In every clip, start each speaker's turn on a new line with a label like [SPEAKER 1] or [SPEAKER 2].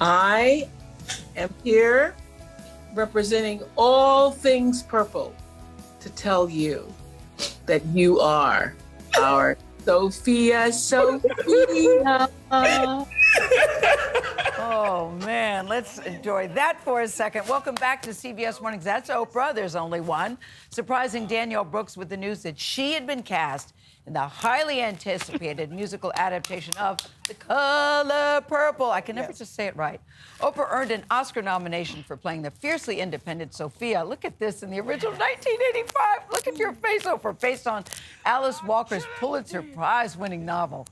[SPEAKER 1] I am here representing all things purple to tell you that you are our Sophia.
[SPEAKER 2] Oh, man, let's enjoy that for a second. Welcome back to CBS Mornings. That's Oprah. There's only one. Surprising Danielle Brooks with the news that she had been cast in the highly anticipated musical adaptation of The Color Purple. I can never just say it right. Oprah earned an Oscar nomination for playing the fiercely independent Sophia. Look at this in the original 1985. Look at your face, Oprah, based on Alice Walker's Pulitzer Prize-winning novel.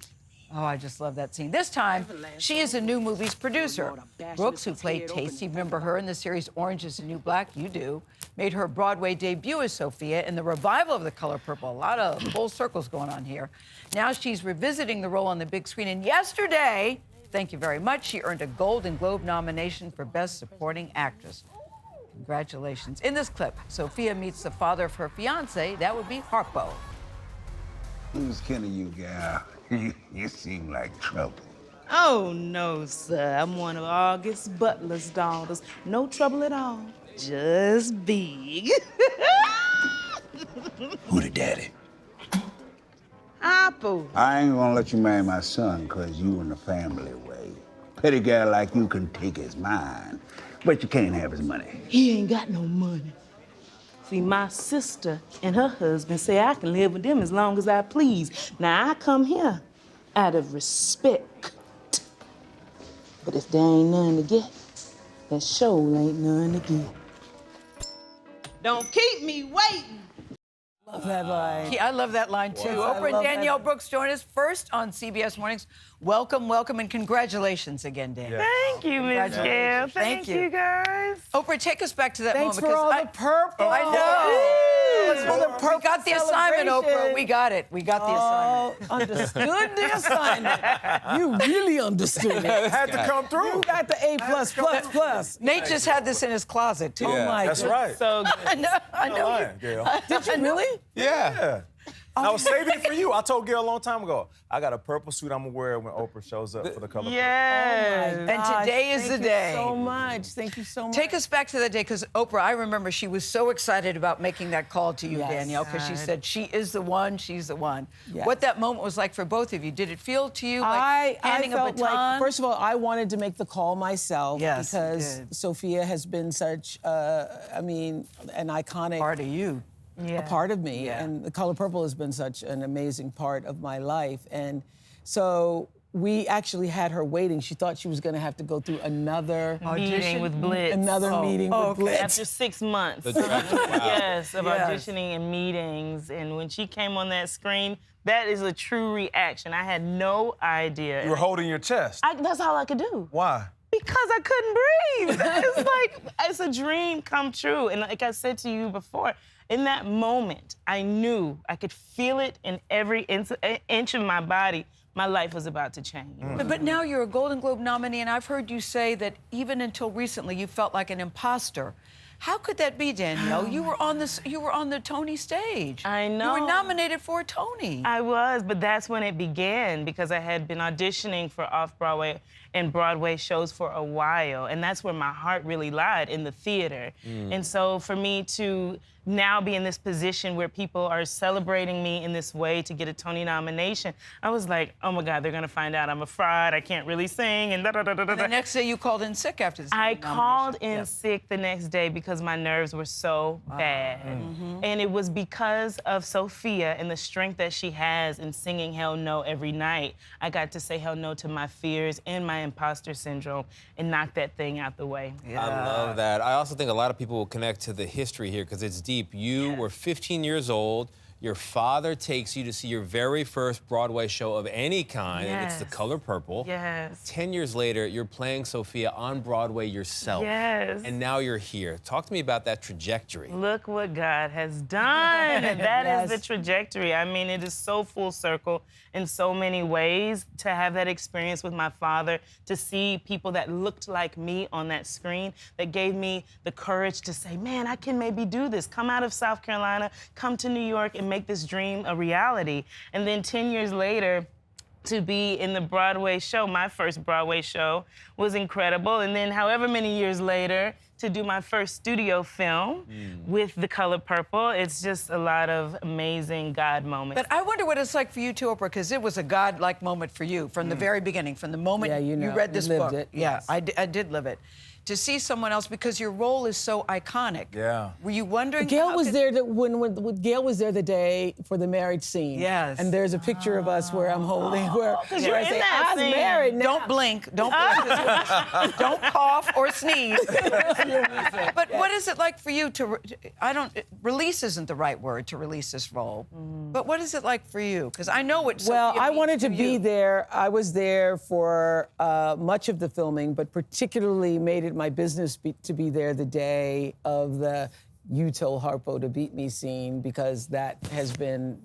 [SPEAKER 2] Oh, I just love that scene. This time, she is a new movie's producer. Brooks, who played Tacy, remember her in the series Orange is the New Black? You do. Made her Broadway debut as Sophia in the revival of The Color Purple. A lot of full circles going on here. Now she's revisiting the role on the big screen. And yesterday, thank you very much, she earned a Golden Globe nomination for Best Supporting Actress. Congratulations. In this clip, Sophia meets the father of her fiancé. That would be Harpo.
[SPEAKER 3] Who's kidding you, gal? You seem like trouble.
[SPEAKER 4] Oh, no, sir. I'm one of August Butler's daughters. No trouble at all. Just big.
[SPEAKER 3] Who the daddy?
[SPEAKER 4] Apple.
[SPEAKER 3] I ain't gonna let you marry my son because you in the family way. Petty gal like you can take his mind, but you can't have his money.
[SPEAKER 4] He ain't got no money. See, my sister and her husband say I can live with them as long as I please. Now, I come here out of respect. But if there ain't none to get, then sure ain't none to get. Don't keep me waiting.
[SPEAKER 2] Love that line. I love that line, too. Oprah and Danielle Brooks join us first on CBS Mornings. Welcome, welcome, and congratulations again, Dan.
[SPEAKER 4] Thank you, Miss Gayle. Thank you, guys.
[SPEAKER 2] Oprah, take us back to that
[SPEAKER 5] Thanks
[SPEAKER 2] moment.
[SPEAKER 5] for all the purple.
[SPEAKER 2] I know.
[SPEAKER 5] For the purple
[SPEAKER 2] We got the assignment, Oprah. We got it. We got the assignment.
[SPEAKER 5] Understood the assignment. You really understood it.
[SPEAKER 6] It had to come through.
[SPEAKER 5] You got the A+++.
[SPEAKER 2] Nate just had this in his closet, too.
[SPEAKER 5] Oh, my
[SPEAKER 6] That's
[SPEAKER 5] goodness.
[SPEAKER 6] right.
[SPEAKER 4] So good.
[SPEAKER 2] I know.
[SPEAKER 6] Lying, Gayle.
[SPEAKER 5] Did you really?
[SPEAKER 6] Yeah. I was saving it for you. I told Gayle a long time ago, I got a purple suit I'm gonna wear when Oprah shows up for the color.
[SPEAKER 4] Yes.
[SPEAKER 2] And today is the day.
[SPEAKER 5] Thank you so much. Thank you so much.
[SPEAKER 2] Take us back to that day, because Oprah, I remember she was so excited about making that call to you,
[SPEAKER 5] Yes.
[SPEAKER 2] Danielle, because she said, she is the one, she's the one.
[SPEAKER 5] Yes.
[SPEAKER 2] What that moment was like for both of you. Did it feel to you like handing
[SPEAKER 5] I
[SPEAKER 2] a
[SPEAKER 5] felt
[SPEAKER 2] baton?
[SPEAKER 5] like, first of all, I wanted to make the call myself
[SPEAKER 2] Yes, you
[SPEAKER 5] because
[SPEAKER 2] did.
[SPEAKER 5] Sophia has been such, an iconic
[SPEAKER 2] Part of you.
[SPEAKER 5] a part of me.
[SPEAKER 2] Yeah.
[SPEAKER 5] And The Color Purple has been such an amazing part of my life. And so we actually had her waiting. She thought she was going to have to go through another
[SPEAKER 4] Meeting with Blitz.
[SPEAKER 5] meeting with Blitz.
[SPEAKER 4] After 6 months.
[SPEAKER 6] Wow.
[SPEAKER 4] Yes, of
[SPEAKER 2] Yes.
[SPEAKER 4] auditioning and meetings. And when she came on that screen, that is a true reaction. I had no idea.
[SPEAKER 6] You were holding your chest.
[SPEAKER 4] That's all I could do.
[SPEAKER 6] Why?
[SPEAKER 4] Because I couldn't breathe. It's like, it's a dream come true. And like I said to you before, in that moment, I knew, I could feel it in every inch of my body. My life was about to change.
[SPEAKER 2] But now you're a Golden Globe nominee, and I've heard you say that even until recently you felt like an imposter. How could that be, Danielle? You were on the Tony stage.
[SPEAKER 4] I know.
[SPEAKER 2] You were nominated for a Tony.
[SPEAKER 4] I was, but that's when it began, because I had been auditioning for off-Broadway and Broadway shows for a while, and that's where my heart really lied, in the theater. And so for me to now be in this position where people are celebrating me in this way to get a Tony nomination, I was like, oh my God, they're gonna find out I'm a fraud, I can't really sing, and da-da-da-da-da.
[SPEAKER 2] The next day you called in sick after this
[SPEAKER 4] I
[SPEAKER 2] nomination.
[SPEAKER 4] called in
[SPEAKER 2] Yeah.
[SPEAKER 4] sick the next day because my nerves were so bad. And it was because of Sophia and the strength that she has in singing Hell No every night. I got to say hell no to my fears and my imposter syndrome and knock that thing out the way.
[SPEAKER 7] I love that. I also think a lot of people will connect to the history here because it's deep. You were 15 years old. Your father takes you to see your very first Broadway show of any kind, and it's The
[SPEAKER 4] Yes.
[SPEAKER 7] Color Purple.
[SPEAKER 4] Yes.
[SPEAKER 7] 10 years later, you're playing Sophia on Broadway yourself.
[SPEAKER 4] Yes.
[SPEAKER 7] And now you're here. Talk to me about that trajectory.
[SPEAKER 4] Look what God has done. That is the trajectory. I mean, it is so full circle in so many ways to have that experience with my father, to see people that looked like me on that screen, that gave me the courage to say, man, I can maybe do this. Come out of South Carolina, come to New York and make this dream a reality. And then 10 years later, to be in the Broadway show. My first Broadway show was incredible. And then however many years later, to do my first studio film with The Color Purple. It's just a lot of amazing God moments.
[SPEAKER 2] But I wonder what it's like for you too, Oprah, because it was a God-like moment for you from the very beginning, from the moment you read this book.
[SPEAKER 5] It.
[SPEAKER 2] Yeah,
[SPEAKER 5] Yes.
[SPEAKER 2] I did live it. To see someone else, because your role is so iconic.
[SPEAKER 6] Yeah.
[SPEAKER 2] Were you wondering?
[SPEAKER 5] Gayle was there when Gayle was there the day for the marriage scene.
[SPEAKER 2] Yes.
[SPEAKER 5] And there's a picture of us where I'm holding, where
[SPEAKER 4] you're
[SPEAKER 5] I
[SPEAKER 4] in
[SPEAKER 5] say,
[SPEAKER 4] that
[SPEAKER 5] I'm
[SPEAKER 4] scene.
[SPEAKER 5] married now.
[SPEAKER 2] Don't blink. Don't blink. Don't cough or sneeze. But what is it like for you to? Release isn't the right word to release this role. But what is it like for you? Because I know what.
[SPEAKER 5] Well,
[SPEAKER 2] Sophia
[SPEAKER 5] I
[SPEAKER 2] means
[SPEAKER 5] wanted to be
[SPEAKER 2] you.
[SPEAKER 5] there. I was there for much of the filming, but particularly made it my business to be there the day of the "You Told Harpo to Beat Me" scene, because that has been,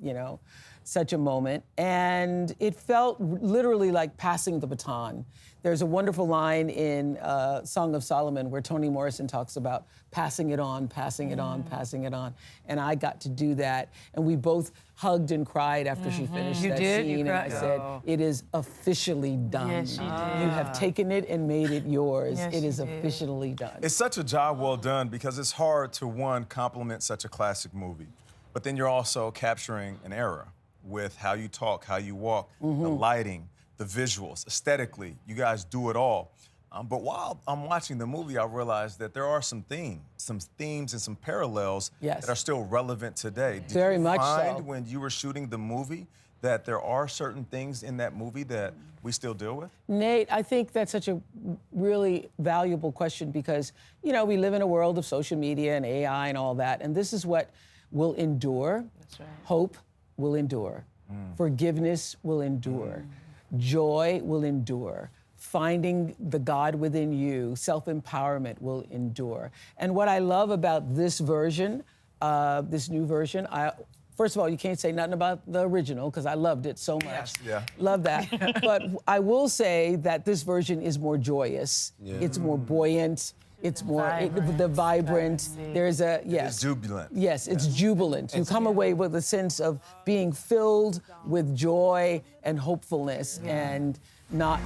[SPEAKER 5] such a moment. And it felt literally like passing the baton. There's a wonderful line in Song of Solomon where Toni Morrison talks about passing it on, passing it on, passing it on. And I got to do that. And we both hugged and cried after she finished
[SPEAKER 2] You
[SPEAKER 5] that
[SPEAKER 2] did? You
[SPEAKER 5] scene. And I
[SPEAKER 2] cried?
[SPEAKER 5] said,
[SPEAKER 2] Oh.
[SPEAKER 5] it is officially done.
[SPEAKER 4] Yes, you did.
[SPEAKER 5] You have taken it and made it yours.
[SPEAKER 4] Yes,
[SPEAKER 5] It is
[SPEAKER 4] you did.
[SPEAKER 5] officially done.
[SPEAKER 6] It's such a job well done because it's hard to, one, compliment such a classic movie, but then you're also capturing an era with how you talk, how you walk, the lighting, the visuals, aesthetically. You guys do it all. But while I'm watching the movie, I realized that there are some themes and some parallels
[SPEAKER 5] Yes.
[SPEAKER 6] that are still relevant today. Did
[SPEAKER 5] Very
[SPEAKER 6] you
[SPEAKER 5] much
[SPEAKER 6] find
[SPEAKER 5] so.
[SPEAKER 6] when you were shooting the movie that there are certain things in that movie that we still deal with?
[SPEAKER 5] Nate, I think that's such a really valuable question because, we live in a world of social media and AI and all that, and this is what will endure.
[SPEAKER 4] That's right.
[SPEAKER 5] Hope will endure. Forgiveness will endure. Joy will endure. Finding the God within you, self-empowerment will endure. And what I love about this version, this new version, first of all, you can't say nothing about the original because I loved it so much.
[SPEAKER 6] Yes. Yeah.
[SPEAKER 5] Love that. But I will say that this version is more joyous. It's more buoyant. It's more the vibrant. There's a
[SPEAKER 6] It's jubilant.
[SPEAKER 5] Yes, it's jubilant. You come away with a sense of being filled with joy and hopefulness and not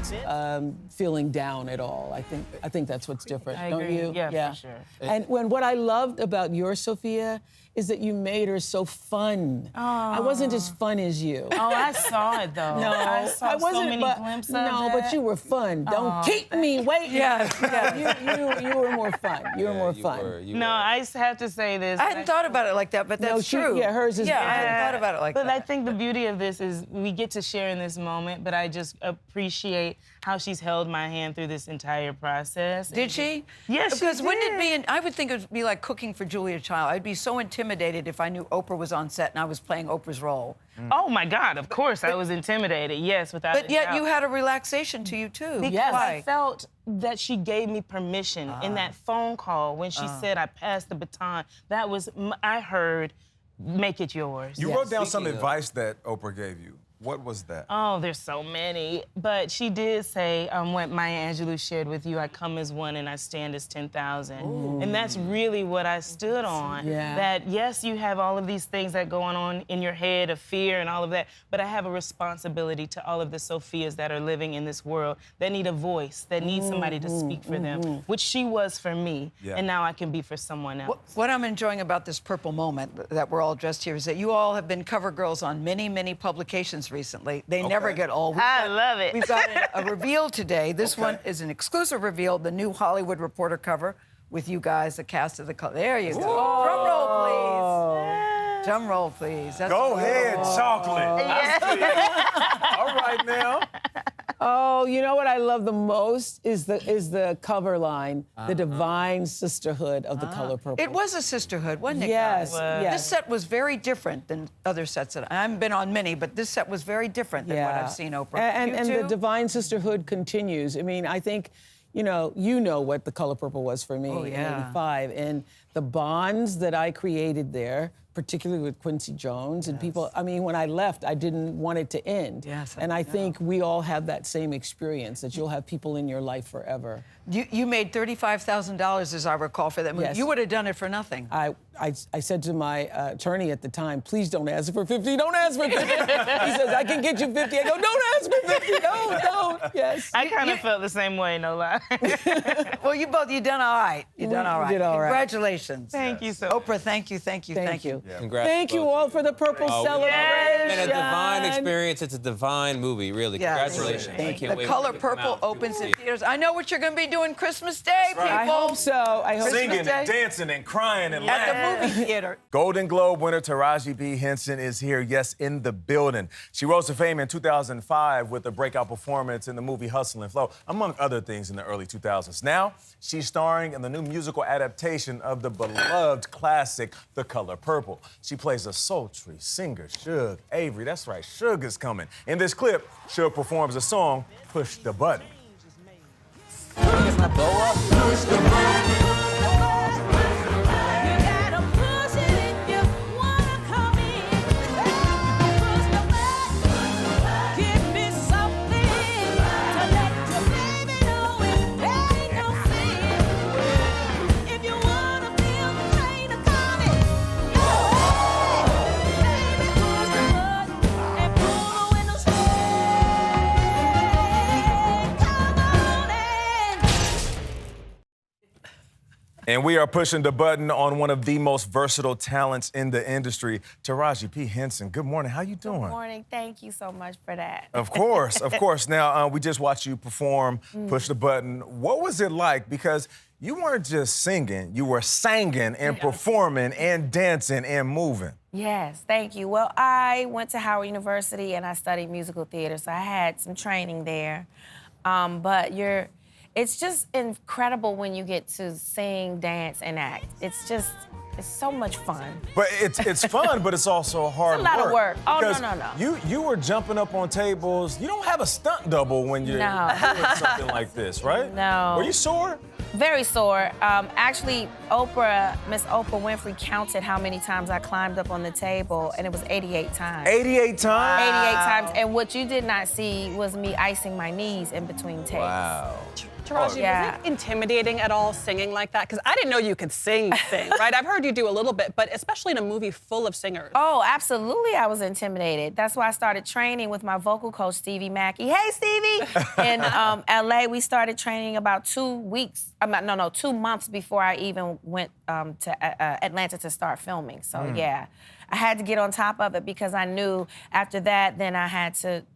[SPEAKER 5] feeling down at all. I think that's what's different,
[SPEAKER 4] I
[SPEAKER 5] don't
[SPEAKER 4] agree.
[SPEAKER 5] you?
[SPEAKER 4] Yeah, for sure.
[SPEAKER 5] And what I loved about your Sophia is that you made her so fun. I wasn't as fun as you.
[SPEAKER 4] Oh, I saw it though.
[SPEAKER 5] No,
[SPEAKER 4] I saw
[SPEAKER 5] wasn't.
[SPEAKER 4] so many
[SPEAKER 5] but,
[SPEAKER 4] glimpses
[SPEAKER 5] no,
[SPEAKER 4] of
[SPEAKER 5] but
[SPEAKER 4] that.
[SPEAKER 5] you were fun. Don't keep me waiting. You were more fun. You were more fun.
[SPEAKER 4] No, I have to say this.
[SPEAKER 2] I hadn't thought about it like that, but that's true.
[SPEAKER 5] Hers is.
[SPEAKER 2] Yeah, I hadn't thought about it like
[SPEAKER 4] but
[SPEAKER 2] that.
[SPEAKER 4] I think the beauty of this is we get to share in this moment, but I just appreciate how she's held my hand through this entire process.
[SPEAKER 2] Did she?
[SPEAKER 4] Yes, she
[SPEAKER 2] Because wouldn't it
[SPEAKER 4] did.
[SPEAKER 2] be? I would think it would be like cooking for Julia Child. I'd be so intimidated if I knew Oprah was on set and I was playing Oprah's role.
[SPEAKER 4] Oh my God, of course I was intimidated, yes, without
[SPEAKER 2] But
[SPEAKER 4] a
[SPEAKER 2] yet
[SPEAKER 4] doubt.
[SPEAKER 2] you had a relaxation to you too.
[SPEAKER 4] Because
[SPEAKER 2] Why?
[SPEAKER 4] I felt that she gave me permission in that phone call when she said I passed the baton. That was, I heard, make it yours.
[SPEAKER 6] You wrote down some
[SPEAKER 7] Speaking of-
[SPEAKER 6] advice that Oprah gave you. What was that?
[SPEAKER 4] Oh, there's so many. But she did say, what Maya Angelou shared with you, I come as one and I stand as 10,000. And that's really what I stood on.
[SPEAKER 5] Yeah.
[SPEAKER 4] That, yes, you have all of these things that going on in your head of fear and all of that, but I have a responsibility to all of the Sophias that are living in this world that need a voice, that need somebody to speak for them, which she was for me.
[SPEAKER 6] Yeah.
[SPEAKER 4] And now I can be for someone else.
[SPEAKER 2] What I'm enjoying about this purple moment that we're all dressed here is that you all have been cover girls on many, many publications recently. They never get old.
[SPEAKER 4] I love it.
[SPEAKER 2] We've got a reveal today. This one is an exclusive reveal, the new Hollywood Reporter cover with you guys, the cast of the color. There you go. Drum roll, please. Drum roll, please. That's
[SPEAKER 6] Go ahead, chocolate. All right now.
[SPEAKER 5] Oh, you know what I love the most is the cover line, the divine sisterhood of the color purple.
[SPEAKER 2] It was a sisterhood, wasn't it,
[SPEAKER 5] Yes,
[SPEAKER 2] guys?
[SPEAKER 5] yes.
[SPEAKER 2] This set was very different than other sets that I haven't been on many, but this set was very different than what I've seen, Oprah.
[SPEAKER 5] And
[SPEAKER 2] You
[SPEAKER 5] the
[SPEAKER 2] too?
[SPEAKER 5] divine sisterhood continues. I mean, I think, you know what the color purple was for me in '85, and the bonds that I created there, particularly with Quincy Jones and people. I mean, when I left, I didn't want it to end.
[SPEAKER 2] Yes,
[SPEAKER 5] and I think we all have that same experience, that you'll have people in your life forever.
[SPEAKER 2] You made $35,000, as I recall, for that movie.
[SPEAKER 5] Yes.
[SPEAKER 2] You would have done it for nothing.
[SPEAKER 5] I I said to my attorney at the time, please don't ask for 50. Don't ask for 50. He says, I can get you 50. I go, don't ask for 50. Don't. Yes.
[SPEAKER 4] I kind of felt the same way, no lie.
[SPEAKER 2] Well, you done all right. You done all right.
[SPEAKER 5] did all right.
[SPEAKER 2] Congratulations.
[SPEAKER 4] Thank you so much.
[SPEAKER 2] Oprah, thank you.
[SPEAKER 5] Thank you.
[SPEAKER 7] Yeah. Congrats.
[SPEAKER 5] Thank you all for the Purple celebration.
[SPEAKER 7] And a divine experience. It's a divine movie, really.
[SPEAKER 2] Yes.
[SPEAKER 7] Congratulations.
[SPEAKER 5] Thank you.
[SPEAKER 7] Can't
[SPEAKER 2] The
[SPEAKER 7] wait
[SPEAKER 2] Color
[SPEAKER 7] for it to come
[SPEAKER 2] Purple
[SPEAKER 7] out.
[SPEAKER 2] opens in theaters. I know what you're going to be doing Christmas Day, people.
[SPEAKER 5] I hope so. I hope
[SPEAKER 6] Singing and
[SPEAKER 2] Day.
[SPEAKER 6] dancing and crying and
[SPEAKER 2] At
[SPEAKER 6] laughing.
[SPEAKER 2] the movie theater.
[SPEAKER 6] Golden Globe winner Taraji P. Henson is here, yes, in the building. She rose to fame in 2005 with a breakout performance in the movie Hustle and Flow, among other things in the early 2000s. Now, she's starring in the new musical adaptation of the beloved classic, The Color Purple. She plays a sultry singer, Suge Avery. That's right, Suge is coming. In this clip, Suge performs the song, Push the Button. And we are pushing the button on one of the most versatile talents in the industry, Taraji P. Henson. Good morning. How you doing?
[SPEAKER 8] Good morning. Thank you so much for that.
[SPEAKER 6] Of course, of course. Now, we just watched you perform, Push the Button. What was it like? Because you weren't just singing, you were singing and performing and dancing and moving.
[SPEAKER 8] Yes, thank you. Well, I went to Howard University and I studied musical theater, so I had some training there. But it's just incredible when you get to sing, dance, and act. It's so much fun.
[SPEAKER 6] But it's fun, but it's also hard
[SPEAKER 8] It's a lot of work. Oh, no,
[SPEAKER 6] because
[SPEAKER 8] no, no.
[SPEAKER 6] You were jumping up on tables. You don't have a stunt double when you're
[SPEAKER 8] No.
[SPEAKER 6] doing something like this, right?
[SPEAKER 8] No.
[SPEAKER 6] Were you sore?
[SPEAKER 8] Very sore. Actually, Miss Oprah Winfrey counted how many times I climbed up on the table, and it was 88 times.
[SPEAKER 6] 88 times?
[SPEAKER 8] 88 times. And what you did not see was me icing my knees in between takes.
[SPEAKER 7] Wow.
[SPEAKER 9] Taraji,
[SPEAKER 8] Yeah.
[SPEAKER 9] was it intimidating at all singing like that? Because I didn't know you could sing, right? I've heard you do a little bit, but especially in a movie full of singers.
[SPEAKER 8] Oh, absolutely, I was intimidated. That's why I started training with my vocal coach, Stevie Mackey. Hey, Stevie! In LA, we started training about 2 months before I even went to Atlanta to start filming. So, yeah, I had to get on top of it because I knew after that, then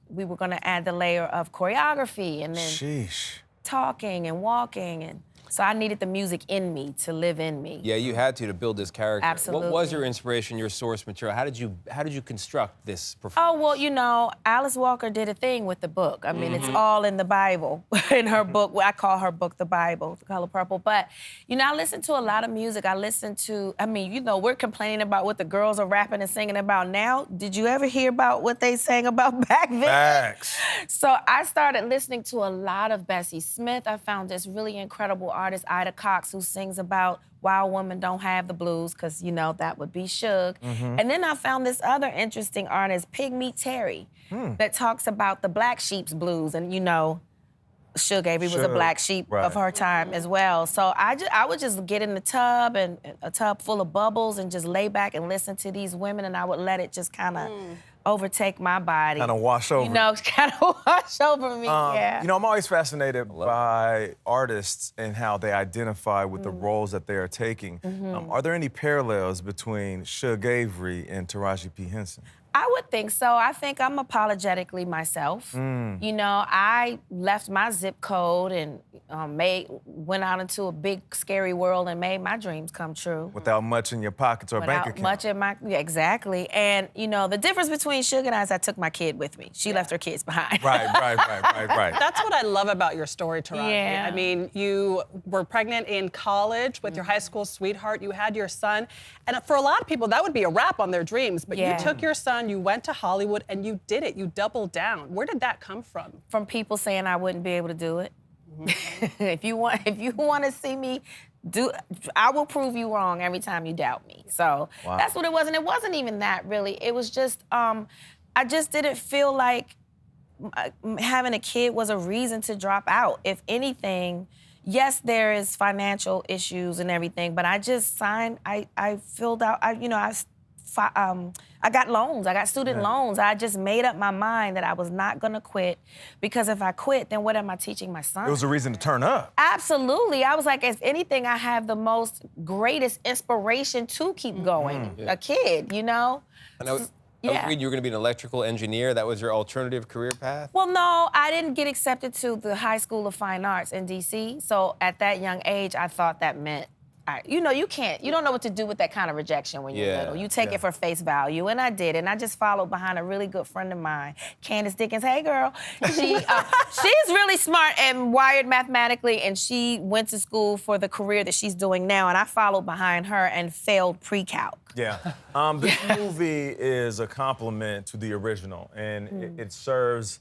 [SPEAKER 8] we were gonna add the layer of choreography and then
[SPEAKER 6] Sheesh.
[SPEAKER 8] talking and walking, and so I needed the music in me to live in me.
[SPEAKER 7] Yeah, you had to build this character.
[SPEAKER 8] Absolutely.
[SPEAKER 7] What was your inspiration, your source material? How did you construct this performance?
[SPEAKER 8] Oh, well, Alice Walker did a thing with the book. I mean, it's all in the Bible, in her book. I call her book The Bible, The Color Purple. But, I listen to a lot of music. We're complaining about what the girls are rapping and singing about now. Did you ever hear about what they sang about back then?
[SPEAKER 6] Facts.
[SPEAKER 8] So I started listening to a lot of Bessie Smith. I found this really incredible artist, Ida Cox, who sings about Wild Woman Don't Have the Blues, because, that would be Suge. And then I found this other interesting artist, Pygmy Terry, that talks about the Black Sheep's blues. And, Suge Avery was a black sheep of her time as well. So I would just get in the tub, and a tub full of bubbles, and just lay back and listen to these women, and I would let it just kind of overtake my body.
[SPEAKER 6] Kind of wash over.
[SPEAKER 8] Kind of wash over me, yeah.
[SPEAKER 6] I'm always fascinated by artists and how they identify with the roles that they are taking. Are there any parallels between Suge Avery and Taraji P. Henson?
[SPEAKER 8] I would think so. I think I'm apologetically myself. I left my zip code and went out into a big, scary world and made my dreams come true.
[SPEAKER 6] Without much in your pockets or bank account.
[SPEAKER 8] Much in my, exactly. And, the difference between Suge and I is I took my kid with me. She left her kids behind.
[SPEAKER 6] Right.
[SPEAKER 9] That's what I love about your story, Taraji.
[SPEAKER 8] Yeah.
[SPEAKER 9] I mean, you were pregnant in college with your high school sweetheart. You had your son. And for a lot of people, that would be a wrap on their dreams. But you took your son, you went to Hollywood, and you did it. You doubled down. Where did that come from?
[SPEAKER 8] From people saying I wouldn't be able to do it. If you want to see me I will prove you wrong every time you doubt me. So that's what it was. And it wasn't even that, really. It was just, I just didn't feel like having a kid was a reason to drop out. If anything, yes, there is financial issues and everything, but I just signed, I filled out, I got loans. I got student loans. I just made up my mind that I was not gonna quit, because if I quit, then what am I teaching my son?
[SPEAKER 6] It was a reason to turn up.
[SPEAKER 8] Absolutely. I was like, if anything, I have the most greatest inspiration to keep going. A kid, you know?
[SPEAKER 7] And I was reading you were going to be an electrical engineer. That was your alternative career path?
[SPEAKER 8] Well, no, I didn't get accepted to the High School of Fine Arts in D.C. So at that young age, I thought that meant, you know, you don't know what to do with that kind of rejection when you're little. You take it for face value, and I did. And I just followed behind a really good friend of mine, Candace Dickens. Hey, girl. She's really smart and wired mathematically, and she went to school for the career that she's doing now, and I followed behind her and failed pre-calc.
[SPEAKER 6] Yeah. This movie is a compliment to the original, and it serves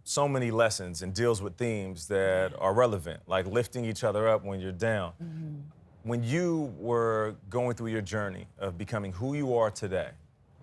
[SPEAKER 6] so many lessons and deals with themes that are relevant, like lifting each other up when you're down. When you were going through your journey of becoming who you are today,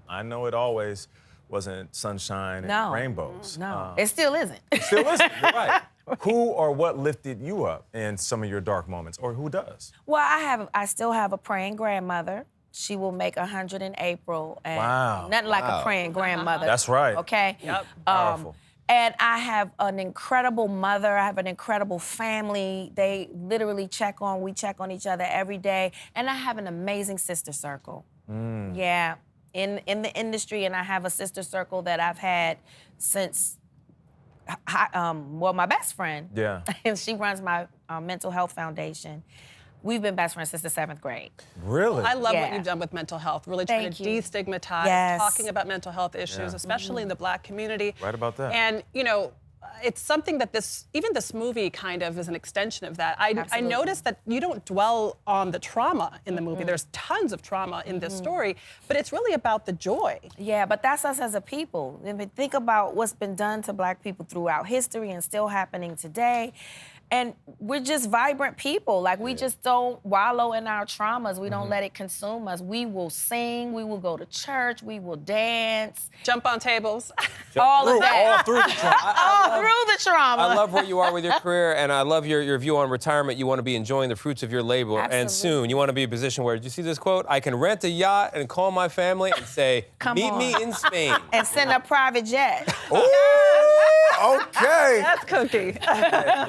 [SPEAKER 6] I know it always wasn't sunshine and rainbows.
[SPEAKER 8] No, it still isn't.
[SPEAKER 6] It still isn't, you're right. Who or what lifted you up in some of your dark moments, or who does?
[SPEAKER 8] Well, I still have a praying grandmother. She will make 100 in April. And nothing like a praying grandmother.
[SPEAKER 6] That's right.
[SPEAKER 8] Okay?
[SPEAKER 9] Yep.
[SPEAKER 6] Powerful.
[SPEAKER 8] And I have an incredible mother. I have an incredible family. They literally we check on each other every day. And I have an amazing sister circle. Yeah, in the industry. And I have a sister circle that I've had since, my best friend. Yeah. And she runs my mental health foundation. We've been best friends since the 7th grade.
[SPEAKER 6] Really?
[SPEAKER 9] I love what you've done with mental health, really trying to destigmatize, talking about mental health issues, especially in the Black community.
[SPEAKER 6] Right about that.
[SPEAKER 9] And, you know, it's something that even this movie kind of is an extension of that. I noticed that you don't dwell on the trauma in the movie. There's tons of trauma in this story, but it's really about the joy.
[SPEAKER 8] Yeah, but that's us as a people. I mean, think about what's been done to Black people throughout history and still happening today. And we're just vibrant people. Like, we just don't wallow in our traumas. We don't let it consume us. We will sing, we will go to church, we will dance.
[SPEAKER 9] Jump on tables.
[SPEAKER 8] All of that.
[SPEAKER 7] All through the trauma.
[SPEAKER 8] All through the trauma.
[SPEAKER 7] I love where you are with your career, and I love your view on retirement. You want to be enjoying the fruits of your labor.
[SPEAKER 8] Absolutely.
[SPEAKER 7] And soon you want to be in a position where, did you see this quote? I can rent a yacht and call my family and say, meet me in Spain.
[SPEAKER 8] And send a private jet.
[SPEAKER 6] Okay.
[SPEAKER 9] That's cookie.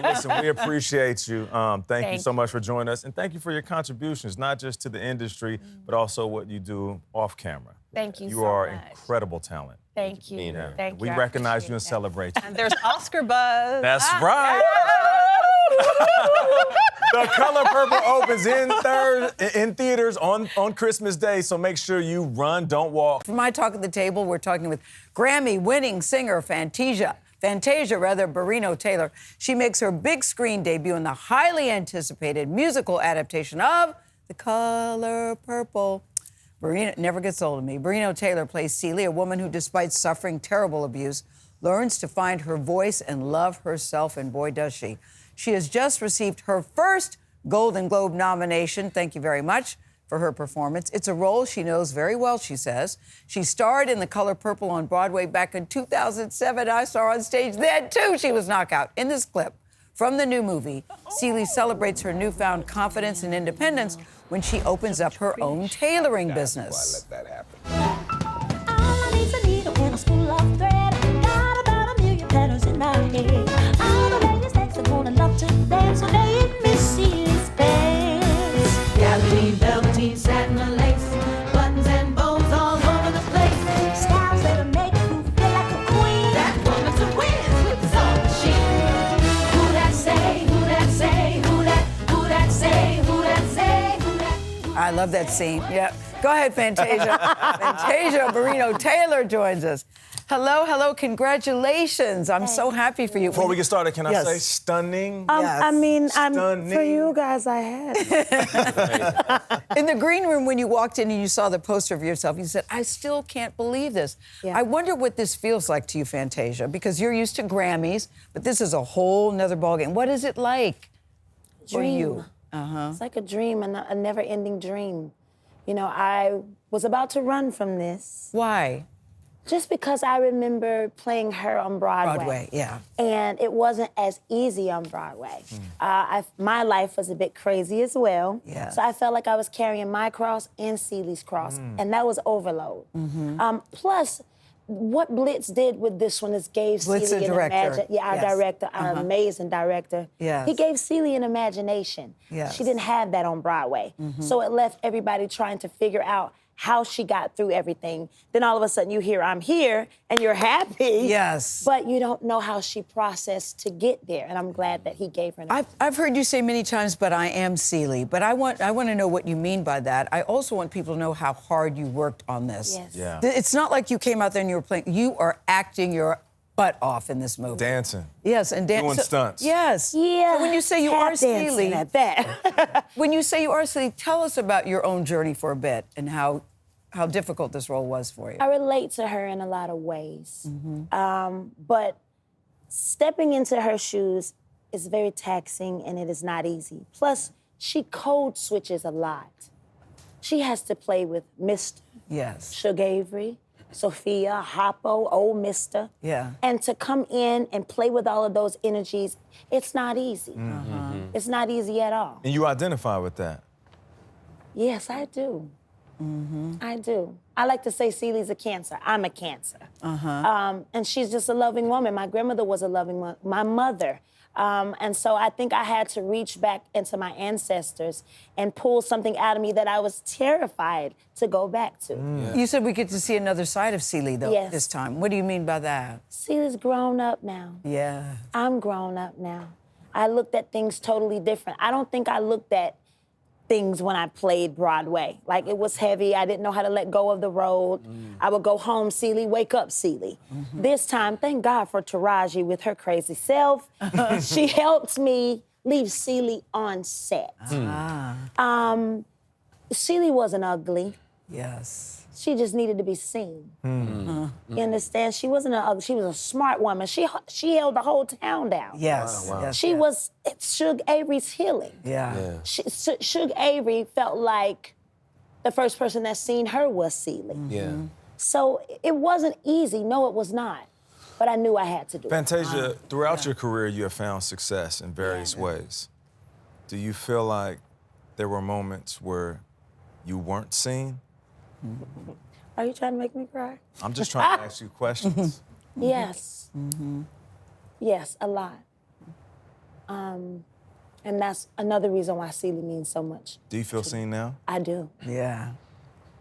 [SPEAKER 6] Listen, we appreciate you. Thank you so much for joining us. And thank you for your contributions, not just to the industry, but also what you do off camera.
[SPEAKER 8] Thank you so much.
[SPEAKER 6] You are incredible talent.
[SPEAKER 8] Thank you.
[SPEAKER 6] Yeah.
[SPEAKER 8] Thank you.
[SPEAKER 6] We recognize you and celebrate you.
[SPEAKER 9] And there's Oscar buzz.
[SPEAKER 6] That's right. The Color Purple opens in theaters on Christmas Day, so make sure you run, don't walk.
[SPEAKER 2] For my talk at the table, we're talking with Grammy-winning singer Fantasia, Barrino Taylor. She makes her big screen debut in the highly anticipated musical adaptation of The Color Purple. Barrino never gets old to me. Barrino Taylor plays Celie, a woman who, despite suffering terrible abuse, learns to find her voice and love herself, and boy, does she. She has just received her first Golden Globe nomination, thank you very much, for her performance. It's a role she knows very well, she says. She starred in The Color Purple on Broadway back in 2007. I saw her on stage then, too. She was knockout. In this clip from the new movie, Celie celebrates her newfound confidence and independence when she opens up her own tailoring business.
[SPEAKER 3] Let that happen.
[SPEAKER 10] All I need's a needle and a spool of thread. Got about 1,000,000 patterns in my head. All the ladies next are gonna love to dance, so they hit me Celie's pants. Gabardine, velveteen, satin, and lace, buttons and bows all over the place. Styles that'll make you feel like a queen. That woman's a whiz with the sewing machine. Who that say? Who that say? Who that say? Who that say? Who that?
[SPEAKER 2] I love that scene. Yeah. Go ahead, Fantasia. Fantasia Barrino Taylor joins us. Hello, hello, congratulations. I'm so happy for you.
[SPEAKER 6] Before we get started, can I
[SPEAKER 2] Yes.
[SPEAKER 6] say stunning?
[SPEAKER 10] I mean,
[SPEAKER 6] Stunning.
[SPEAKER 10] for you guys, I had it.
[SPEAKER 2] In the green room, when you walked in and you saw the poster of yourself, you said, I still can't believe this.
[SPEAKER 10] Yeah.
[SPEAKER 2] I wonder what this feels like to you, Fantasia, because you're used to Grammys, but this is a whole nother ballgame. What is it like for you?
[SPEAKER 10] It's like a dream, a never-ending dream. You know, I was about to run from this.
[SPEAKER 2] Why?
[SPEAKER 10] Just because I remember playing her on Broadway.
[SPEAKER 2] Broadway, yeah.
[SPEAKER 10] And it wasn't as easy on Broadway. My life was a bit crazy as well.
[SPEAKER 2] Yeah.
[SPEAKER 10] So I felt like I was carrying my cross and Celie's cross, and that was overload. Plus, what Blitz did with this one is gave
[SPEAKER 2] Blitz,
[SPEAKER 10] Celie
[SPEAKER 2] the
[SPEAKER 10] an
[SPEAKER 2] director.
[SPEAKER 10] imagination. Yeah, our
[SPEAKER 2] Yes.
[SPEAKER 10] director, our amazing director.
[SPEAKER 2] Yes.
[SPEAKER 10] He gave Celie an imagination.
[SPEAKER 2] Yes.
[SPEAKER 10] She didn't have that on Broadway. So it left everybody trying to figure out how she got through everything. Then all of a sudden you hear, I'm here, and you're happy.
[SPEAKER 2] Yes.
[SPEAKER 10] But you don't know how she processed to get there. And I'm glad that he gave her an
[SPEAKER 2] I've heard you say many times, but I am Celie. But I want to know what you mean by that. I also want people to know how hard you worked on this.
[SPEAKER 10] Yes.
[SPEAKER 6] Yeah.
[SPEAKER 2] It's not like you came out there and you were playing. You are acting your butt off in this movie.
[SPEAKER 6] Dancing.
[SPEAKER 2] Yes, and
[SPEAKER 6] Doing stunts.
[SPEAKER 2] Yes.
[SPEAKER 10] Yeah.
[SPEAKER 2] So when you say you
[SPEAKER 10] tap
[SPEAKER 2] are
[SPEAKER 10] dancing
[SPEAKER 2] Celie,
[SPEAKER 10] at that.
[SPEAKER 2] when you say you are Celie, tell us about your own journey for a bit and how difficult this role was for you.
[SPEAKER 10] I relate to her in a lot of ways. But stepping into her shoes is very taxing and it is not easy. Plus, she code switches a lot. She has to play with Mr.
[SPEAKER 2] Yes.
[SPEAKER 10] Suge Avery, Sophia, Hoppo, old Mister.
[SPEAKER 2] Yeah.
[SPEAKER 10] And to come in and play with all of those energies, it's not easy. It's not easy at all.
[SPEAKER 6] And you identify with that.
[SPEAKER 10] Yes, I do. I do. I like to say Celie's a Cancer. I'm a Cancer. And she's just a loving woman. My grandmother was a loving woman. My mother. And so I think I had to reach back into my ancestors and pull something out of me that I was terrified to go back to.
[SPEAKER 2] You said we get to see another side of Celie, though,
[SPEAKER 10] Yes.
[SPEAKER 2] this time. What do you mean by that?
[SPEAKER 10] Celie's grown up now.
[SPEAKER 2] Yeah.
[SPEAKER 10] I'm grown up now. I looked at things totally different. I don't think I looked at things when I played Broadway. Like, it was heavy. I didn't know how to let go of the road. I would go home, Celie, wake up, Celie. This time, thank God for Taraji with her crazy self. She helped me leave Celie on set. Celie wasn't ugly.
[SPEAKER 2] Yes.
[SPEAKER 10] She just needed to be seen. You understand? She wasn't an ugly. She was a smart woman. She held the whole town down.
[SPEAKER 2] Yes. Yes.
[SPEAKER 10] She was Suge Avery's healing.
[SPEAKER 2] Yeah.
[SPEAKER 10] Suge Avery felt like the first person that seen her was Celie.
[SPEAKER 7] Yeah.
[SPEAKER 10] So it wasn't easy. No, it was not. But I knew I had to do it.
[SPEAKER 6] Fantasia, throughout your career, you have found success in various ways. Do you feel like there were moments where you weren't seen?
[SPEAKER 10] Are you trying to make me cry?
[SPEAKER 6] I'm just trying to ask you questions.
[SPEAKER 10] Yes. Yes, a lot. And that's another reason why Celie means so much.
[SPEAKER 6] Do you feel seen now?
[SPEAKER 10] I do.
[SPEAKER 2] Yeah.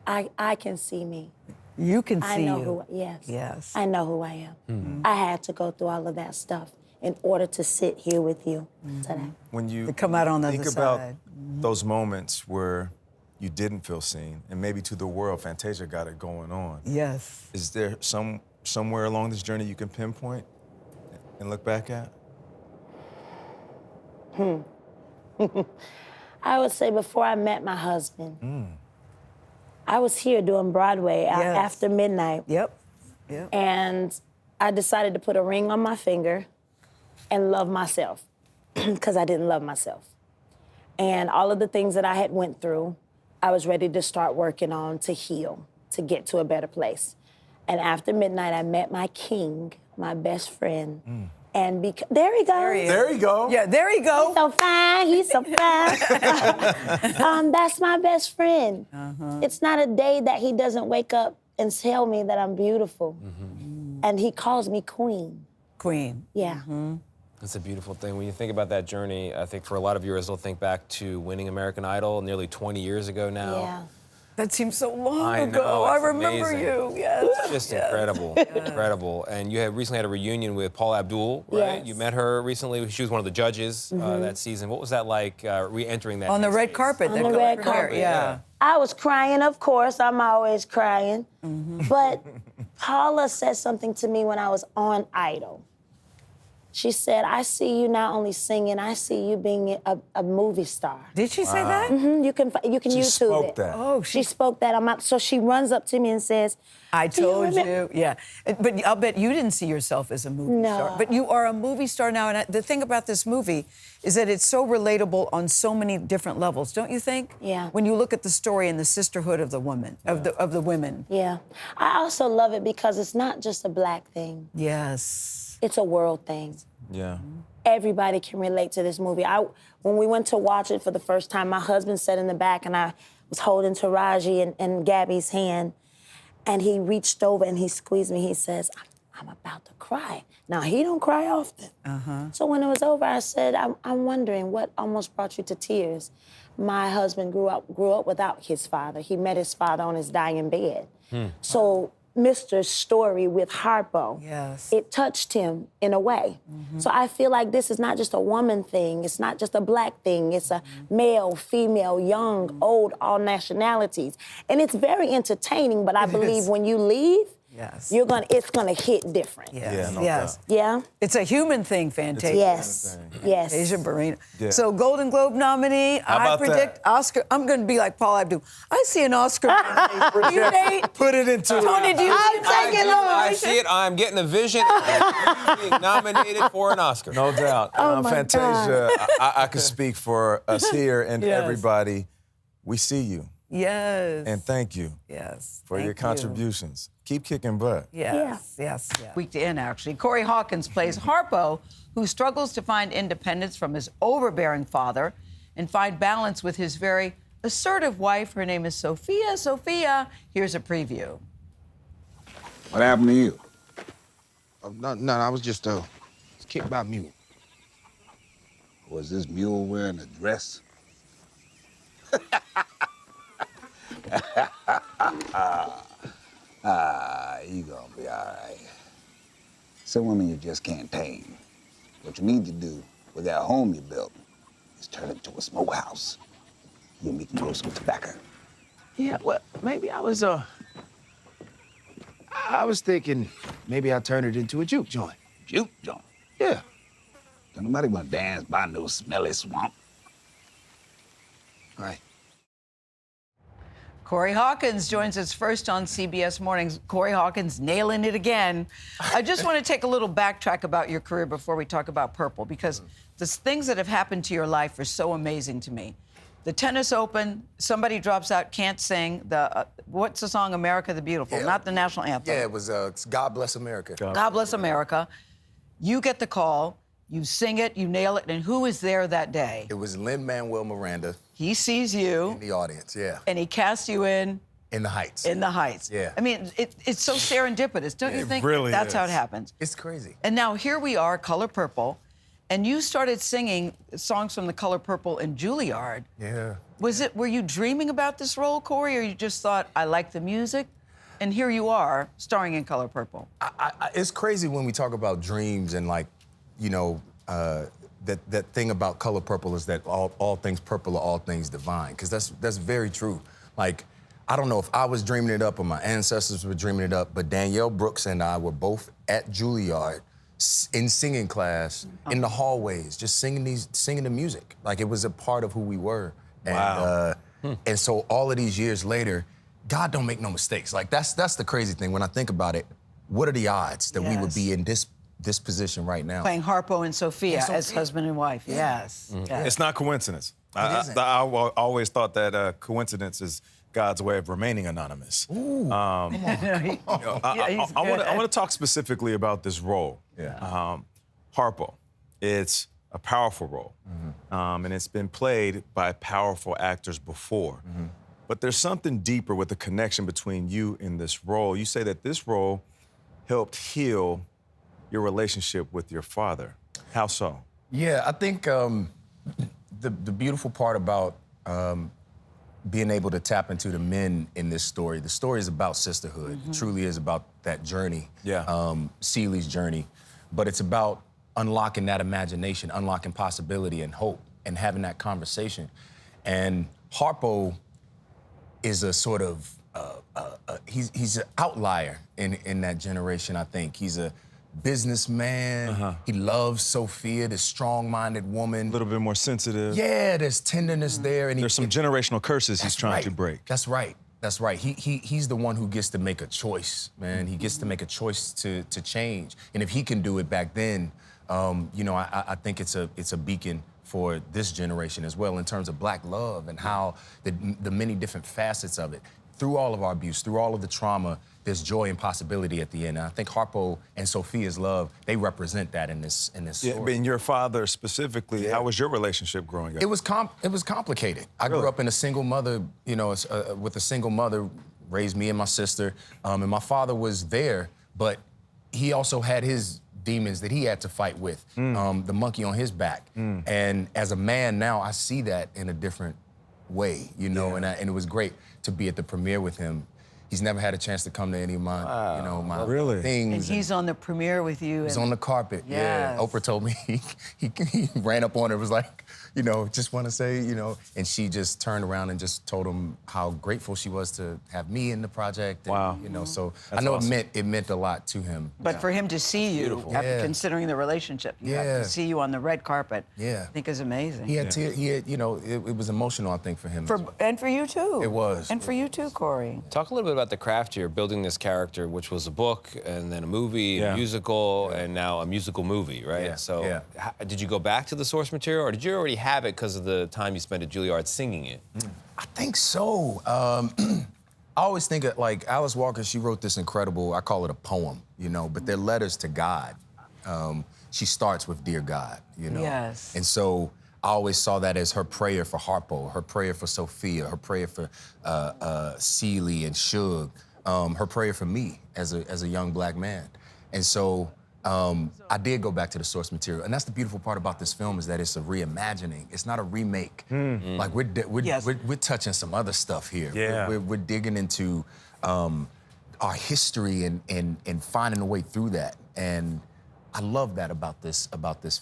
[SPEAKER 10] I can see me.
[SPEAKER 2] You can
[SPEAKER 10] I
[SPEAKER 2] see
[SPEAKER 10] know
[SPEAKER 2] you.
[SPEAKER 10] who. Yes.
[SPEAKER 2] Yes.
[SPEAKER 10] I know who I am. I had to go through all of that stuff in order to sit here with you today.
[SPEAKER 6] When you
[SPEAKER 2] To come out on the
[SPEAKER 6] think
[SPEAKER 2] other
[SPEAKER 6] about
[SPEAKER 2] side.
[SPEAKER 6] those moments where you didn't feel seen, and maybe to the world, Fantasia got it going on.
[SPEAKER 2] Yes.
[SPEAKER 6] Is there somewhere along this journey you can pinpoint and look back at?
[SPEAKER 10] I would say before I met my husband, I was here doing Broadway
[SPEAKER 2] Yes.
[SPEAKER 10] after midnight.
[SPEAKER 2] Yep. Yep.
[SPEAKER 10] And I decided to put a ring on my finger and love myself because I didn't love myself. And all of the things that I had went through, I was ready to start working on to heal, to get to a better place. And after midnight, I met my king, my best friend. And there he goes.
[SPEAKER 6] There you go.
[SPEAKER 2] Yeah, there you go.
[SPEAKER 10] So fine, he's so fine. That's my best friend. It's not a day that he doesn't wake up and tell me that I'm beautiful. And he calls me queen.
[SPEAKER 2] Queen.
[SPEAKER 10] Yeah.
[SPEAKER 7] It's a beautiful thing. When you think about that journey, I think for a lot of viewers, they'll think back to winning American Idol nearly 20 years ago now.
[SPEAKER 10] Yeah.
[SPEAKER 2] That seems so long
[SPEAKER 7] I
[SPEAKER 2] ago.
[SPEAKER 7] know,
[SPEAKER 2] I
[SPEAKER 7] it's
[SPEAKER 2] remember
[SPEAKER 7] amazing.
[SPEAKER 2] you. Yes.
[SPEAKER 7] Just incredible, incredible. And you had recently had a reunion with Paula Abdul, right?
[SPEAKER 10] Yes.
[SPEAKER 7] You met her recently. She was one of the judges that season. What was that like, re-entering that?
[SPEAKER 2] On the red
[SPEAKER 7] headspace?
[SPEAKER 2] carpet.
[SPEAKER 10] On
[SPEAKER 2] that
[SPEAKER 10] the
[SPEAKER 2] go
[SPEAKER 10] red
[SPEAKER 2] everywhere,
[SPEAKER 10] carpet.
[SPEAKER 2] Yeah.
[SPEAKER 10] I was crying, of course. I'm always crying. But Paula said something to me when I was on Idol. She said, I see you not only singing, I see you being a movie star.
[SPEAKER 2] Did she say that?
[SPEAKER 10] Mm-hmm. You can
[SPEAKER 6] She
[SPEAKER 10] YouTube
[SPEAKER 6] spoke
[SPEAKER 10] it.
[SPEAKER 6] that.
[SPEAKER 2] Oh,
[SPEAKER 10] She spoke that. So she runs up to me and says,
[SPEAKER 2] I
[SPEAKER 10] "Do you
[SPEAKER 2] told
[SPEAKER 10] remember-"
[SPEAKER 2] you, yeah. But I'll bet you didn't see yourself as a movie
[SPEAKER 10] No.
[SPEAKER 2] star. But you are a movie star now, and the thing about this movie is that it's so relatable on so many different levels, don't you think?
[SPEAKER 10] Yeah.
[SPEAKER 2] When you look at the story and the sisterhood of the women, of the women.
[SPEAKER 10] Yeah. I also love it because it's not just a black thing.
[SPEAKER 2] Yes.
[SPEAKER 10] It's a world thing.
[SPEAKER 6] Yeah.
[SPEAKER 10] Everybody can relate to this movie. When we went to watch it for the first time, my husband sat in the back and I was holding Taraji and Gabby's hand, and he reached over and he squeezed me. He says, I'm about to cry. Now, he don't cry often. So when it was over, I said, I'm wondering what almost brought you to tears. My husband grew up without his father. He met his father on his dying bed. So Mr.'s story with Harpo,
[SPEAKER 2] Yes.
[SPEAKER 10] it touched him in a way. So I feel like this is not just a woman thing. It's not just a black thing. It's a male, female, young, old, all nationalities. And it's very entertaining, but I believe when you leave,
[SPEAKER 2] Yes.
[SPEAKER 10] it's gonna hit different.
[SPEAKER 2] Yes.
[SPEAKER 6] Yeah, no
[SPEAKER 2] Yes.
[SPEAKER 6] doubt.
[SPEAKER 10] Yeah?
[SPEAKER 2] It's a human thing, Fantasia.
[SPEAKER 10] Yes. Yes.
[SPEAKER 2] Fantasia Barrino.
[SPEAKER 6] Yeah.
[SPEAKER 2] So Golden Globe nominee, I
[SPEAKER 6] about
[SPEAKER 2] predict
[SPEAKER 6] that?
[SPEAKER 2] Oscar. I'm going to be like Paul Abdul. I see an Oscar nomination. You, Nate?
[SPEAKER 6] Put it into
[SPEAKER 2] Tony, do you see an Oscar
[SPEAKER 7] I
[SPEAKER 2] nomination?
[SPEAKER 7] see it. I'm getting a vision of you being nominated for an Oscar.
[SPEAKER 6] No doubt.
[SPEAKER 10] Oh, my
[SPEAKER 6] Fantasia, I could speak for us here and
[SPEAKER 2] Yes.
[SPEAKER 6] everybody. We see you.
[SPEAKER 2] Yes.
[SPEAKER 6] And thank you
[SPEAKER 2] yes.
[SPEAKER 6] for your
[SPEAKER 2] Thank you.
[SPEAKER 6] contributions. Keep kicking butt.
[SPEAKER 2] Yes, yes. Weekday in, actually. Corey Hawkins plays Harpo, who struggles to find independence from his overbearing father and find balance with his very assertive wife. Her name is Sophia. Sophia, here's a preview.
[SPEAKER 3] What happened to you?
[SPEAKER 11] No, I was just kicked by a mule.
[SPEAKER 3] Was this mule wearing a dress? You gonna be all right. Some women you just can't tame. What you need to do with that home you built is turn it into a smokehouse. You and me can grow some tobacco.
[SPEAKER 11] Yeah, well, maybe I was thinking maybe I'd turn it into a juke joint.
[SPEAKER 3] Juke joint.
[SPEAKER 11] Yeah.
[SPEAKER 3] Don't nobody wanna dance by no smelly swamp.
[SPEAKER 11] Right.
[SPEAKER 2] Corey Hawkins joins us first on CBS Mornings. Corey Hawkins nailing it again. I just want to take a little backtrack about your career before we talk about Purple, because the things that have happened to your life are so amazing to me. The Tennis Open, somebody drops out, can't sing. What's the song, America the Beautiful?
[SPEAKER 12] Yeah.
[SPEAKER 2] Not the national anthem.
[SPEAKER 12] Yeah, it was God Bless America.
[SPEAKER 2] God Bless America. You get the call, you sing it, you nail it, and who is there that day?
[SPEAKER 12] It was Lin-Manuel Miranda
[SPEAKER 2] He sees you,
[SPEAKER 12] in the audience, yeah.
[SPEAKER 2] and he casts you in
[SPEAKER 12] In the Heights.
[SPEAKER 2] the Heights.
[SPEAKER 12] Yeah.
[SPEAKER 2] I mean, it's so serendipitous, don't you
[SPEAKER 6] It
[SPEAKER 2] think?
[SPEAKER 6] really
[SPEAKER 2] That's how it
[SPEAKER 6] is.
[SPEAKER 2] happens.
[SPEAKER 12] It's crazy.
[SPEAKER 2] And now here we are, Color Purple, and you started singing songs from the Color Purple in Juilliard.
[SPEAKER 12] Yeah.
[SPEAKER 2] Were you dreaming about this role, Corey, or you just thought, I like the music? And here you are, starring in Color Purple.
[SPEAKER 12] It's crazy when we talk about dreams and like, you know, that thing about Color Purple is that all things purple are all things divine, because that's very true. Like, I don't know if I was dreaming it up or my ancestors were dreaming it up, but Danielle Brooks and I were both at Juilliard in singing class in the hallways, just singing the music. Like, it was a part of who we were.
[SPEAKER 6] Wow.
[SPEAKER 12] And so all of these years later, God don't make no mistakes. Like, that's the crazy thing. When I think about it, what are the odds that we would be in this position right now?
[SPEAKER 2] Playing Harpo and Sophia
[SPEAKER 12] And Sophia.
[SPEAKER 2] as husband and wife. Yes. Yes.
[SPEAKER 6] It's not coincidence.
[SPEAKER 12] isn't.
[SPEAKER 6] I always thought that coincidence is God's way of remaining anonymous.
[SPEAKER 12] Ooh.
[SPEAKER 6] I
[SPEAKER 2] he's
[SPEAKER 6] want
[SPEAKER 2] good.
[SPEAKER 6] to talk specifically about this role.
[SPEAKER 12] Yeah.
[SPEAKER 6] Harpo. It's a powerful role, and it's been played by powerful actors before. But there's something deeper with the connection between you and this role. You say that this role helped heal your relationship with your father. How so?
[SPEAKER 12] Yeah, I think the beautiful part about being able to tap into the men in this story, the story is about sisterhood. It truly is about that journey, Ceely's journey. But it's about unlocking that imagination, unlocking possibility and hope, and having that conversation. And Harpo is a sort of, he's an outlier in that generation, I think. He's a businessman. He loves Sophia, this strong-minded woman.
[SPEAKER 6] A little bit more sensitive.
[SPEAKER 12] Yeah, there's tenderness there. And
[SPEAKER 6] there's some generational curses he's trying to break.
[SPEAKER 12] That's right. That's right. He's the one who gets to make a choice, man. He gets to make a choice to change. And if he can do it back then, you know, I think it's a beacon for this generation as well in terms of Black love and how the many different facets of it. Through all of our abuse, through all of the trauma, there's joy and possibility at the end. And I think Harpo and Sophia's love, they represent that in this story.
[SPEAKER 6] Yeah, and your father specifically, how was your relationship growing up?
[SPEAKER 12] It was complicated. I grew up in a single mother, you know, with a single mother, raised me and my sister. And my father was there, but he also had his demons that he had to fight with, the monkey on his back. And as a man now, I see that in a different way, you know, and it was great to be at the premiere with him. He's never had a chance to come to any of my, you know, my things.
[SPEAKER 2] And he's on the premiere with you.
[SPEAKER 12] He's on the carpet.
[SPEAKER 2] Yes.
[SPEAKER 12] Yeah. Oprah told me he ran up on her, was like, you know, just want to say, you know, and she just turned around and just told him how grateful she was to have me in the project. And,
[SPEAKER 6] wow.
[SPEAKER 12] You know, so
[SPEAKER 6] that's
[SPEAKER 12] I know
[SPEAKER 6] awesome.
[SPEAKER 12] it meant a lot to him.
[SPEAKER 2] But for him to see you, after considering the relationship, to see you on the red carpet, I think is amazing.
[SPEAKER 12] He had, you know, it was emotional, I think, for him.
[SPEAKER 2] And for you too.
[SPEAKER 12] It was.
[SPEAKER 2] And for you too, Corey.
[SPEAKER 7] Talk a little bit about the craft here, building this character, which was a book, and then a movie, a musical, and now a musical movie, right?
[SPEAKER 12] Yeah.
[SPEAKER 7] So did you go back to the source material, or did you already have it because of the time you spent at Juilliard singing it?
[SPEAKER 12] I think so. I always think of, like, Alice Walker, she wrote this incredible, I call it a poem, you know, but they're letters to God. She starts with Dear God, you know?
[SPEAKER 2] Yes.
[SPEAKER 12] And so I always saw that as her prayer for Harpo, her prayer for Sophia, her prayer for Celie and Suge, her prayer for me as a young Black man. And so I did go back to the source material. And that's the beautiful part about this film, is that it's a reimagining. It's not a remake. Like, we're touching some other stuff here.
[SPEAKER 6] Yeah.
[SPEAKER 12] We're digging into our history and finding a way through that. And I love that about this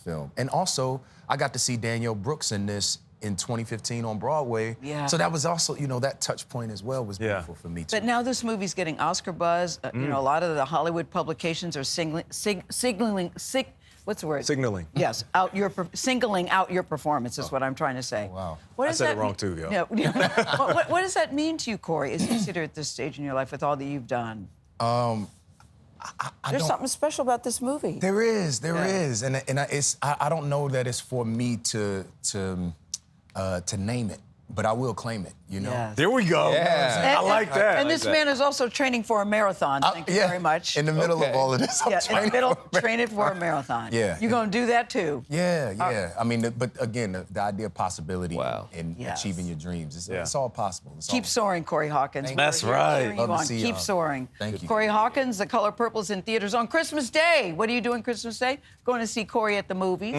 [SPEAKER 12] film. And also, I got to see Danielle Brooks in this in 2015 on Broadway.
[SPEAKER 2] Yeah.
[SPEAKER 12] So that was also, you know, that touch point as well was beautiful for me too.
[SPEAKER 2] But now this movie's getting Oscar buzz. You know, a lot of the Hollywood publications are signaling. Yes, singling out your performance is what I'm trying to say.
[SPEAKER 12] Oh, wow.
[SPEAKER 2] What
[SPEAKER 6] I
[SPEAKER 2] does
[SPEAKER 6] said
[SPEAKER 2] that
[SPEAKER 6] it wrong
[SPEAKER 2] mean?
[SPEAKER 6] too, yo.
[SPEAKER 2] Yeah. What does that mean to you, Corey, as you consider at this stage in your life with all that you've done? There's something special about this movie.
[SPEAKER 12] There is, and I don't know that it's for me to name it, but I will claim it. You know.
[SPEAKER 2] Yes.
[SPEAKER 6] There we go.
[SPEAKER 12] Yeah.
[SPEAKER 6] I like that.
[SPEAKER 2] And this man is also training for a marathon. Thank you very much.
[SPEAKER 12] In the middle of all of this, I'm
[SPEAKER 2] in the middle, training for a marathon.
[SPEAKER 12] Yeah.
[SPEAKER 2] You're going to do that too.
[SPEAKER 12] Yeah. I mean, but again, the idea of possibility and achieving your dreams, it's all possible.
[SPEAKER 2] Keep soaring, Corey Hawkins.
[SPEAKER 6] That's right.
[SPEAKER 12] Love to see
[SPEAKER 2] Keep
[SPEAKER 12] y'all.
[SPEAKER 2] soaring.
[SPEAKER 12] Thank you.
[SPEAKER 2] Corey Hawkins, The Color Purple is in theaters on Christmas Day. What are you doing Christmas Day? Going to see Corey at the movies.